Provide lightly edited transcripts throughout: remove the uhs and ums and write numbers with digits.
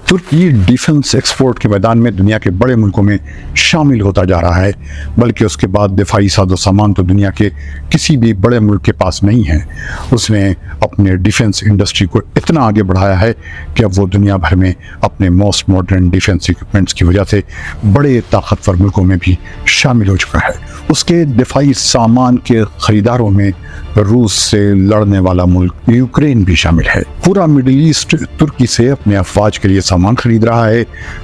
तुर्की defence export के मैदान में दुनिया के बड़े मुल्कों में शामिल होता जा रहा है, बल्कि उसके बाद दिफाई साजो सामान तो दुनिया के किसी भी बड़े मुल्क के पास नहीं है। उसने अपने डिफेंस इंडस्ट्री को इतना आगे बढ़ाया है कि अब वो दुनिया भर में अपने मोस्ट मॉडर्न डिफेंस इक्विपमेंट्स की वजह से बड़े ताकतवर मुल्कों में भी शामिल हो चुका है। उसके दिफाई सामान के खरीदारों में रूस से लड़ने वाला मुल्क यूक्रेन भी शामिल है। पूरा मिडिल ईस्ट तुर्की से अपने अफवाज के लिए सामान खरीद रहा है।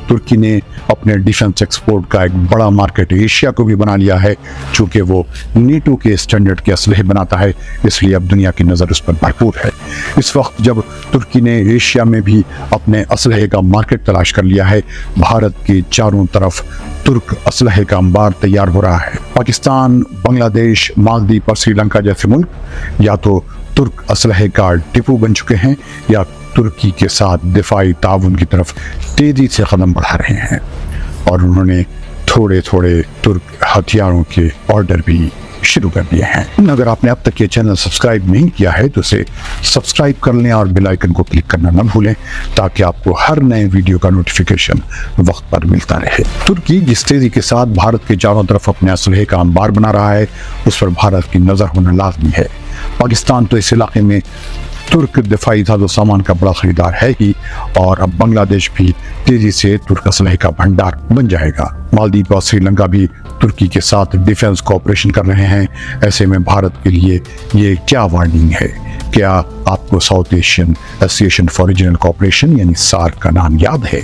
तुर्की ने अपने डिफेंस एक्सपोर्ट का एक बड़ा मार्केट एशिया को भी बना लिया है। चूँकि वो नेटो के स्टैंडर्ड के असलहे बनाता है, इसलिए अब दुनिया की नज़र उस पर भरपूर है। इस वक्त जब तुर्की ने एशिया में भी अपने असलहे का मार्केट तलाश कर लिया है, भारत के चारों तरफ तुर्क असलहे का अंबार तैयार हो रहा है। पाकिस्तान, बांग्लादेश, मालदीव और श्रीलंका जैसे मुल्क या तो तुर्क असलहे का डिपो बन चुके हैं या तुर्की के साथ दिफाई ताउन की तरफ तेजी से कदम बढ़ा रहे हैं, और उन्होंने थोड़े थोड़े तुर्क हथियारों के ऑर्डर भी शुरू कर दिए हैं। अगर आपने अब तक ये चैनल सब्सक्राइब नहीं किया है तो इसे सब्सक्राइब कर लें और बेल आइकन को क्लिक करना न भूलें, ताकि आपको हर नए वीडियो का नोटिफिकेशन वक्त पर मिलता रहे। तुर्की जिस तेजी के साथ भारत के चारों तरफ अपने असलहे का अंबार बना रहा है, उस पर भारत की नज़र होना लाजमी है। पाकिस्तान तो इस इलाके में तुर्क दिफाई साजो सामान का बड़ा खरीदार है ही, और अब बांग्लादेश भी तेजी से तुर्क असलहे का भंडार बन जाएगा। मालदीव और श्रीलंका भी तुर्की के साथ डिफेंस कोऑपरेशन कर रहे हैं। ऐसे में भारत के लिए ये क्या वार्निंग है? क्या आपको south Asian association for regional cooperation यानी सार्क का नाम याद है?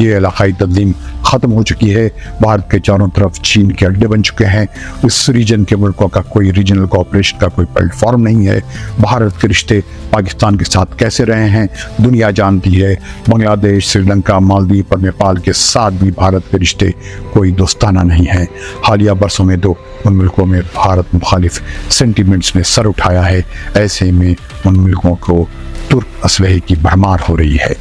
ये इलाकाई तंजीम ख़त्म हो चुकी है। भारत के चारों तरफ चीन के अड्डे बन चुके हैं। इस रीजन के मुल्कों का कोई रीजनल कोऑपरेशन का कोई प्लेटफॉर्म नहीं है। भारत के रिश्ते पाकिस्तान के साथ कैसे रहे हैं दुनिया जानती है। बांग्लादेश, श्रीलंका, मालदीव और नेपाल के साथ भी भारत के रिश्ते कोई दोस्ताना नहीं है। हालिया बरसों में तो उन मुल्कों में भारत मुखालिफ सेंटिमेंट्स ने सर उठाया है। ऐसे में उन मुल्कों को तुर्क असलहे की भरमार हो रही है।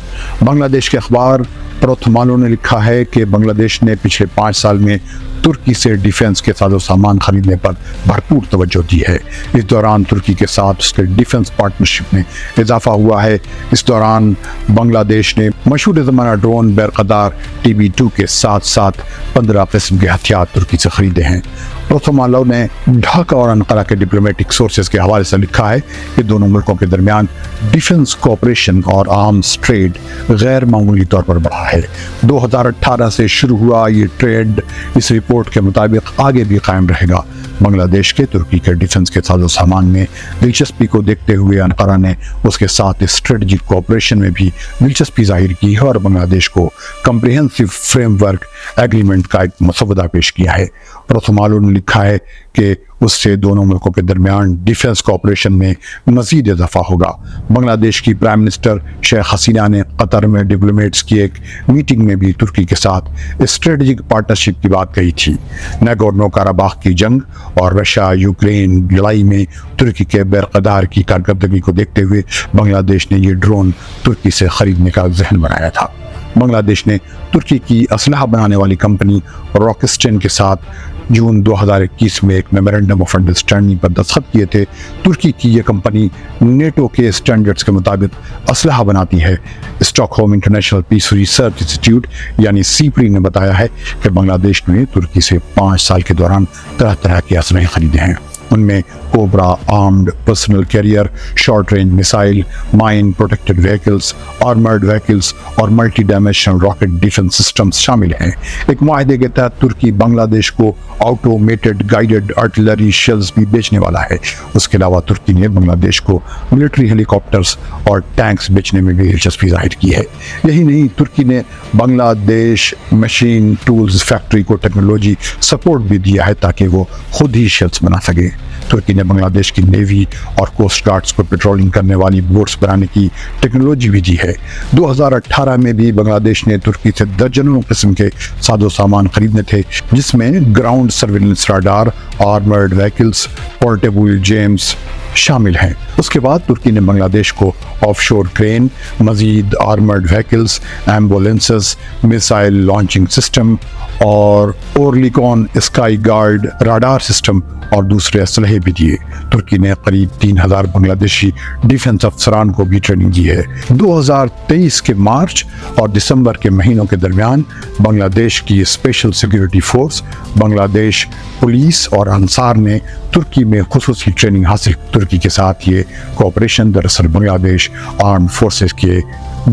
बांग्लादेश के अखबार प्रथमालो ने लिखा है कि बांग्लादेश ने पिछले 5 साल में तुर्की से डिफेंस के साजो सामान खरीदने पर भरपूर तवज्जो दी है। इस दौरान तुर्की के साथ उसके डिफेंस पार्टनरशिप में इजाफा हुआ है। इस दौरान बांग्लादेश ने मशहूर ज़माना ड्रोन बेरकदार TB2 के साथ साथ 15 किस्म के हथियार तुर्की से खरीदे हैं। प्रथमालो ने ढाका और अनकारा के डिप्लोमेटिक सोर्सेज के हवाले से लिखा है कि दोनों मुल्कों के दरमियान डिफेंस कोऑपरेशन और आर्म्स ट्रेड गैर मामूली तौर पर बढ़ा है। 2018 से शुरू हुआ ये ट्रेड इस रिपोर्ट के मुताबिक आगे भी कायम रहेगा। बांग्लादेश के तुर्की के डिफेंस के साजो सामान में दिलचस्पी को देखते हुए अनकारा ने उसके साथ स्ट्रेटजिक कोऑपरेशन में भी दिलचस्पी जाहिर की है और बांग्लादेश को कम्प्रिहेंसिव फ्रेमवर्क एग्रीमेंट का एक मसवदा पेश किया है। प्रथमालो ने लिखा है कि उससे दोनों मुल्कों के दरमियान डिफेंस कोऑपरेशन में मजीद इजाफा होगा। बांग्लादेश की प्राइम मिनिस्टर शेख हसीना ने कतर में डिप्लोमेट्स की एक मीटिंग में भी तुर्की के साथ स्ट्रेटजिक पार्टनरशिप की बात कही थी। नगोर्नो काराबाख की जंग और रशिया यूक्रेन लड़ाई में तुर्की के बेरकदार की कारकर्दगी को देखते हुए बांग्लादेश ने ये ड्रोन तुर्की से खरीदने का जहन बनाया था। बांग्लादेश ने तुर्की की असलहा बनाने वाली कंपनी रॉकेस्टेन के साथ जून 2021 में एक मेमोरेंडम ऑफ अंडरस्टैंडिंग पर दस्तखत किए थे। तुर्की की यह कंपनी नेटो के स्टैंडर्ड्स के मुताबिक असलहा बनाती है। Stockholm International Peace Research Institute यानी सीपरी ने बताया है कि बांग्लादेश ने तुर्की से 5 साल के दौरान तरह तरह के असलहे खरीदे हैं। उनमें cobra armed personnel carrier, short range missile, mine protected vehicles, armoured vehicles और multi dimensional rocket defence systems शामिल हैं। एक मुआहदे के तहत तुर्की बांग्लादेश को ऑटोमेटेड गाइडेड आर्टिलरी शेल्स भी बेचने वाला है। उसके अलावा तुर्की ने बांग्लादेश को मिलिट्री हेलीकॉप्टर्स और टैंक्स बेचने में भी दिलचस्पी जाहिर की है। यही नहीं, तुर्की ने बांग्लादेश मशीन टूल्स फैक्ट्री को टेक्नोलॉजी सपोर्ट भी दिया है ताकि वो खुद ही शेल्स बना सके। तुर्की ने बांग्लादेश की नेवी और कोस्ट गार्ड्स को पेट्रोलिंग करने वाली बोट्स बनाने की टेक्नोलॉजी भी दी है। 2018 में भी बांग्लादेश ने तुर्की से दर्जनों किस्म के साजो सामान खरीदने थे, जिसमें ground surveillance radar, armoured vehicles, portable James شامل ہیں۔ اس کے بعد ترکی نے بنگلہ دیش کو آف شور کرین، مزید armoured vehicles, ambulances, missile launching system اور اورلیکون اسکائی گارڈ راڈار سسٹم اور دوسرے اسلحے بھی دیے۔ ترکی نے قریب 3000 بنگلہ دیشی ڈیفنس افسران کو بھی ٹریننگ دی ہے۔ 2023 کے مارچ اور دسمبر کے مہینوں کے درمیان بنگلہ دیش کی اسپیشل سیکیورٹی فورس، بنگلہ دیش پولیس اور انصار نے ترکی میں خصوصی ٹریننگ حاصل۔ ترکی کے ساتھ یہ کوآپریشن دراصل بنگلہ دیش آرم فورسز کے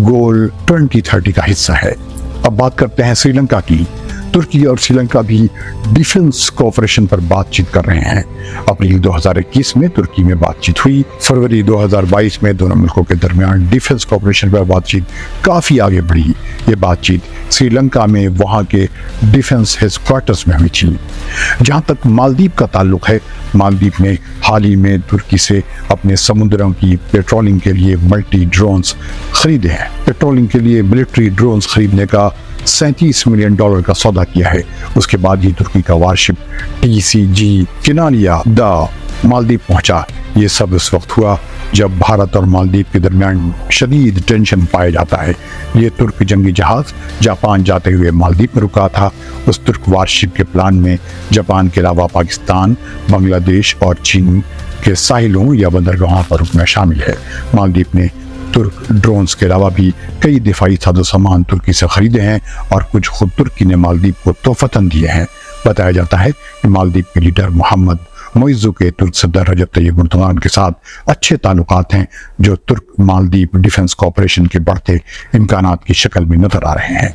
گول 2030 کا حصہ ہے۔ اب بات کرتے ہیں سری لنکا کی۔ ترکی اور سری لنکا بھی ڈیفنس کوآپریشن پر بات چیت کر رہے ہیں۔ اپریل 2021 میں ترکی میں بات چیت ہوئی۔ فروری 2022 میں دونوں ملکوں کے درمیان ڈیفنس کوآپریشن پر بات چیت کافی آگے بڑھی۔ یہ بات چیت سری لنکا میں وہاں کے ڈیفنس ہیڈ کوارٹرز میں ہوئی تھی۔ جہاں تک مالدیپ کا تعلق ہے، مالدیپ نے حال ہی میں ترکی سے اپنے سمندروں کی پیٹرولنگ کے لیے ملٹی ڈرونز خریدے ہیں۔ پیٹرولنگ کے لیے ملٹری ڈرونز خریدنے کا $37 ملین کا سودا کیا ہے۔ اس کے بعد یہ ترکی کا وارشپ TCG کنالیا دا مالدیپ پہنچا۔ یہ سب اس وقت ہوا جب بھارت اور مالدیپ کے درمیان شدید ٹینشن پایا جاتا ہے۔ یہ ترک جنگی جہاز جاپان جاتے ہوئے مالدیپ میں رکا تھا۔ اس ترک وارشپ کے پلان میں جاپان کے علاوہ پاکستان، بنگلہ دیش اور چین کے ساحلوں یا بندرگاہوں پر رکنا شامل ہے۔ مالدیپ نے ترک ڈرونز کے علاوہ بھی کئی دفاعی ساز و سامان ترکی سے خریدے ہیں اور کچھ خود ترکی نے مالدیپ کو تحفتاً دیے ہیں۔ بتایا جاتا ہے کہ مالدیپ کے لیڈر محمد معزو کے ترک صدر رجب طیب اردوغان کے ساتھ اچھے تعلقات ہیں، جو ترک مالدیپ ڈیفنس کوآپریشن کے بڑھتے امکانات کی شکل میں نظر آ رہے ہیں۔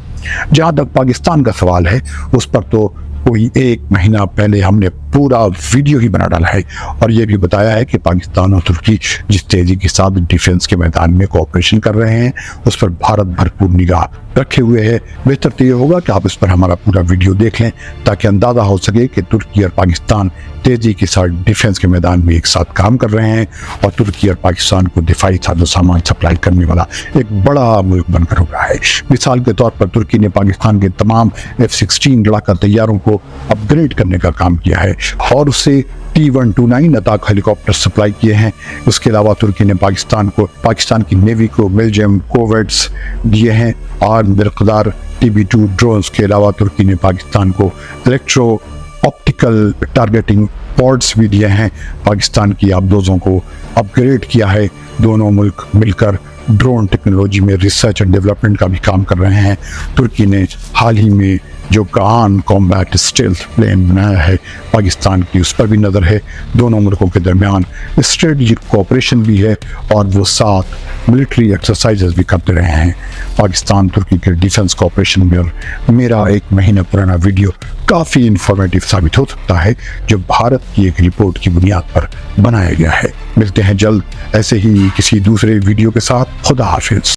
جہاں تک پاکستان کا سوال ہے، اس پر تو کوئی 1 مہینہ پہلے ہم نے پورا ویڈیو ہی بنا ڈالا ہے اور یہ بھی بتایا ہے کہ پاکستان اور ترکی جس تیزی کے ساتھ ڈیفنس کے میدان میں کوآپریشن کر رہے ہیں، اس پر بھارت بھرپور نگاہ رکھے ہوئے ہے۔ بہتر تو یہ ہوگا کہ آپ اس پر ہمارا پورا ویڈیو دیکھ لیں تاکہ اندازہ ہو سکے کہ ترکی اور پاکستان تیزی کے ساتھ ڈیفنس کے میدان میں ایک ساتھ کام کر رہے ہیں اور ترکی اور پاکستان کو دفاعی ساز و سامان سپلائی کرنے والا ایک بڑا ملک بن کر رہا ہے۔ مثال کے طور پر ترکی نے پاکستان کے تمام F-16 لڑاکا طیاروں کو اپ گریڈ کرنے کا کام کیا ہے اور اسے T-129 اتاک ہیلی کاپٹر سپلائی کیے ہیں۔ اس کے علاوہ ترکی نے پاکستان کی نیوی کو میلجیم کوورٹس دیے ہیں اور برقدار TB2 ڈرونز کے علاوہ ترکی نے پاکستان کو الیکٹرو آپٹیکل ٹارگیٹنگ پوڈس بھی دیے ہیں۔ پاکستان کی آبدوزوں کو اپ گریڈ کیا ہے۔ دونوں ملک مل کر ڈرون ٹیکنالوجی میں ریسرچ اور ڈیولپمنٹ کا بھی کام کر رہے ہیں۔ ترکی نے حال ہی میں جو کان کامبیٹ اسٹیلتھ پلین بنایا ہے، پاکستان کی اس پر بھی نظر ہے۔ دونوں ملکوں کے درمیان اسٹریٹجک کوآپریشن بھی ہے اور وہ ساتھ ملٹری ایکسرسائزز بھی کرتے رہے ہیں۔ پاکستان ترکی کے ڈیفنس کوآپریشن میں میرا 1 مہینہ پرانا ویڈیو کافی انفارمیٹیو ثابت ہو سکتا ہے، جو بھارت کی ایک رپورٹ کی بنیاد پر بنایا گیا ہے۔ ملتے ہیں جلد ایسے ہی کسی دوسرے ویڈیو کے ساتھ۔ خدا حافظ۔